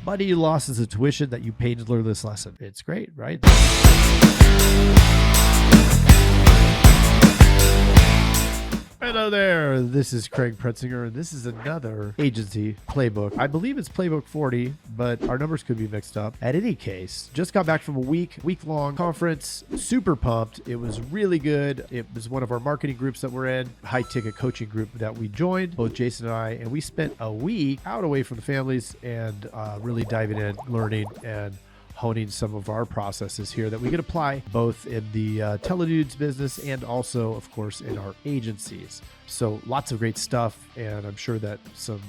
money you lost is the tuition that you paid to learn this lesson. It's great, right? Hello there, this is Craig Pretzinger, and this is another agency playbook. I believe it's playbook 40, but our numbers could be mixed up. At any case, just got back from a week-long conference, super pumped. It was really good. It was one of our marketing groups that we're in, high-ticket coaching group that we joined, both Jason and I, and we spent a week out away from the families and really diving in, learning, and honing some of our processes here that we can apply both in the Teledudes business and also, of course, in our agencies. So lots of great stuff, and I'm sure that some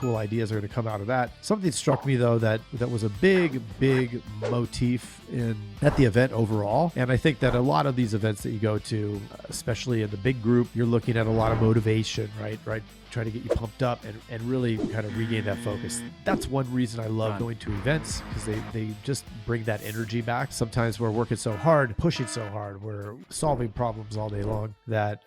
cool ideas are going to come out of that. Something struck me, though, that was a big motif at the event overall. And I think that a lot of these events that you go to, especially in the big group, you're looking at a lot of motivation, right? Trying to get you pumped up and really kind of regain that focus. That's one reason I love going to events, because they just bring that energy back. Sometimes we're working so hard, pushing so hard, we're solving problems all day long that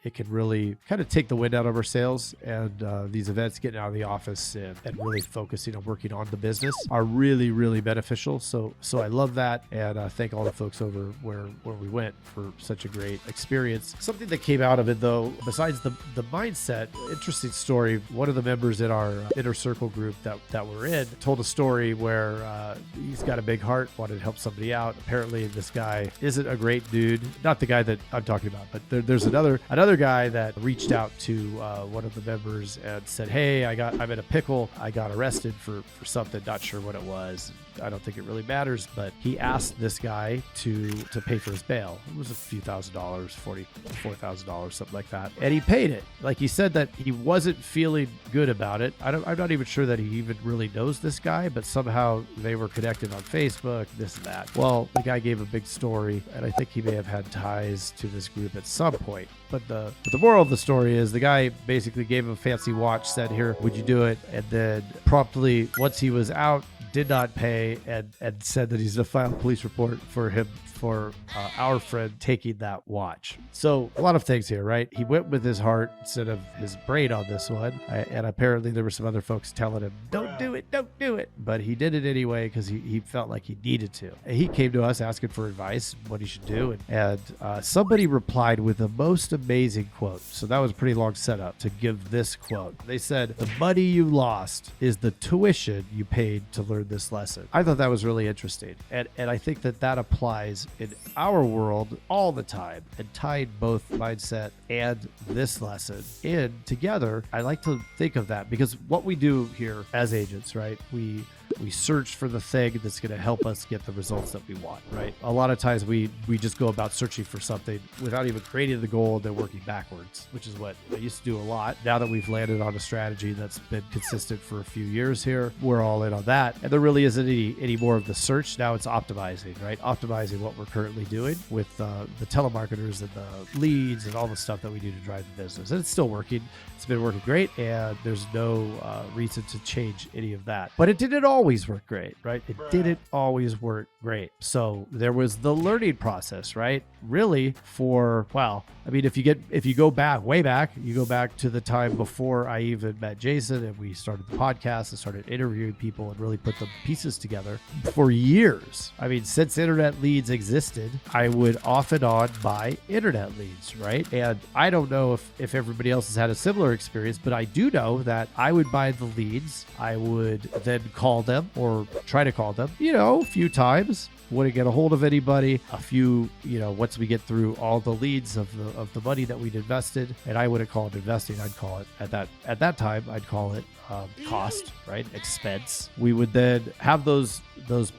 it can really kind of take the wind out of our sails. And these events, getting out of the office and really focusing on working on the business, are really beneficial. So I love that, and thank all the folks over where we went for such a great experience. Something that came out of it, though, besides the mindset, interesting story. One of the members in our inner circle group that we're in told a story where he's got a big heart, wanted to help somebody out. Apparently this guy isn't a great dude, not the guy that I'm talking about, but there's another guy that reached out to one of the members and said, hey, I'm in a pickle. I got arrested for something, not sure what it was. I don't think it really matters, but he asked this guy to pay for his bail. It was a few $1,000, $44,000, something like that. And he paid it. Like, he said that he wasn't feeling good about it. I'm not even sure that he even really knows this guy, but somehow they were connected on Facebook, this and that. Well, the guy gave a big story, and I think he may have had ties to this group at some point. But the moral of the story is the guy basically gave him a fancy watch, said, here, would you do it? And then promptly, once he was out, did not pay and said that he's going to file a police report for him for our friend taking that watch. So a lot of things here, right? He went with his heart instead of his brain on this one. And apparently there were some other folks telling him, don't do it. But he did it anyway because he felt like he needed to. And he came to us asking for advice, what he should do. And somebody replied with the most amazing quote. So that was a pretty long setup to give this quote. They said, the money you lost is the tuition you paid to learn this lesson. I thought that was really interesting. And I think that applies in our world all the time, and tied both mindset and this lesson in together. I like to think of that because what we do here as agents, right? We search for the thing that's going to help us get the results that we want, right? A lot of times we just go about searching for something without even creating the goal and then working backwards, which is what I used to do a lot. Now that we've landed on a strategy that's been consistent for a few years here, we're all in on that. And there really isn't any more of the search. Now it's optimizing, right? Optimizing what we're currently doing with the telemarketers and the leads and all the stuff that we do to drive the business. And it's still working. It's been working great, and there's no reason to change any of that. But it didn't always work great, right? It didn't always work great. So there was the learning process, right? Really if you go back, way back, you go back to the time before I even met Jason and we started the podcast and started interviewing people and really put the pieces together for years. I mean, since internet leads existed, I would off and on buy internet leads, right? And I don't know if everybody else has had a similar experience, but I do know that I would buy the leads. I would then call them or try to call them, a few times. Wouldn't get a hold of anybody. A few, once we get through all the leads of the money that we'd invested, and I wouldn't call it investing. I'd call it at that time. I'd call it cost, right? Expense. We would then have those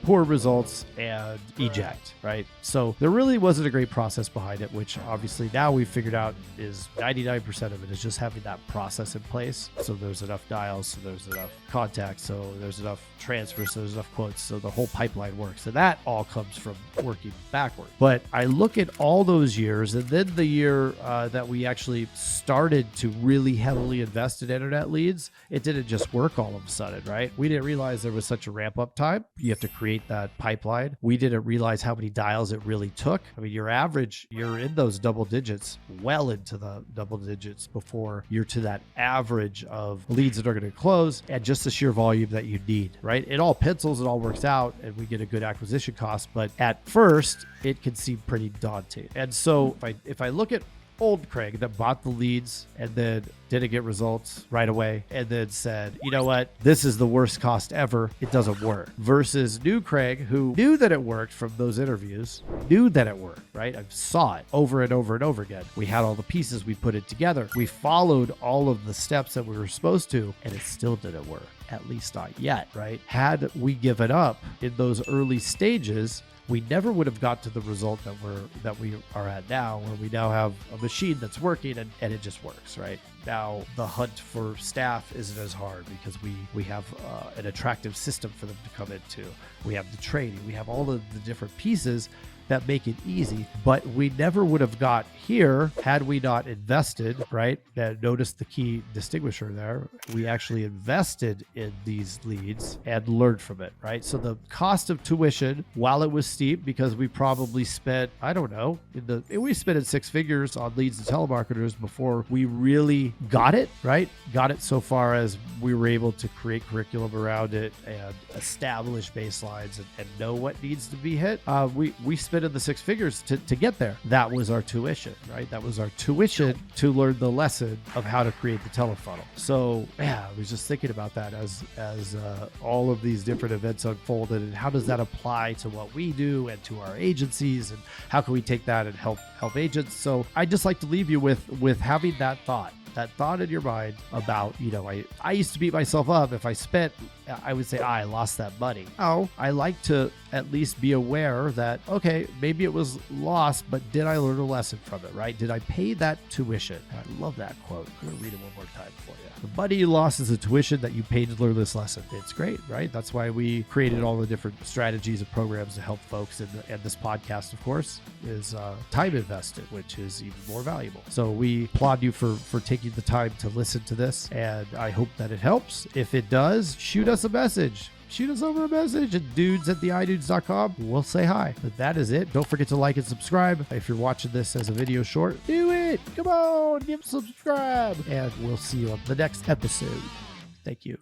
poor results and eject, right? So there really wasn't a great process behind it, which obviously now we've figured out is 99% of it is just having that process in place. So there's enough dials, so there's enough contacts, so there's enough transfers, so there's enough quotes, so the whole pipeline works. And that all comes from working backward. But I look at all those years, and then the year that we actually started to really heavily invest in internet leads, it didn't just work all of a sudden, right? We didn't realize there was such a ramp up time. You have to create that pipeline. We didn't realize how many dials it really took. I mean, your average, you're in those double digits, well into the double digits before you're to that average of leads that are going to close and just the sheer volume that you need, right? It all pencils, it all works out, and we get a good acquisition cost. But at first, it can seem pretty daunting. And so if I look at old Craig that bought the leads and then didn't get results right away and then said, you know what, this is the worst cost ever, it doesn't work, versus new Craig who knew that it worked from those interviews, knew that it worked, right? I saw it over and over and over again. We had all the pieces, we put it together, we followed all of the steps that we were supposed to, and it still didn't work, at least not yet, right? Had we given up in those early stages, we never would have got to the result that we are at now, where we now have a machine that's working and it just works, right? Now the hunt for staff isn't as hard because we have an attractive system for them to come into. We have the training, we have all of the different pieces that make it easy, but we never would have got here had we not invested, right? Notice the key distinguisher there. We actually invested in these leads and learned from it, right? So the cost of tuition, while it was steep because we probably spent, I don't know, we spent in six figures on leads and telemarketers before we really got it, right? Got it so far as we were able to create curriculum around it and establish baselines and know what needs to be hit. We spent in the six figures to get there. That was our tuition, right? That was our tuition to learn the lesson of how to create the telefunnel. So yeah, I was just thinking about that as all of these different events unfolded, and how does that apply to what we do and to our agencies, and how can we take that and help agents? So I just like to leave you with having that thought in your mind about, you know, I used to beat myself up if I spent, I would say I lost that money. Oh, I like to at least be aware that, okay, maybe it was lost, but did I learn a lesson from it, right? Did I pay that tuition? I love that quote. I'm going to read it one more time for you. The money you lost is the tuition that you paid to learn this lesson. It's great, right? That's why we created all the different strategies and programs to help folks. And this podcast, of course, is time invested, which is even more valuable. So we applaud you for taking the time to listen to this, and I hope that it helps. If it does, shoot us a message. Shoot us over a message at dudes@theidudes.com. We'll say hi. But that is it. Don't forget to like and subscribe. If you're watching this as a video short, do it. Come on, give subscribe. And we'll see you on the next episode. Thank you.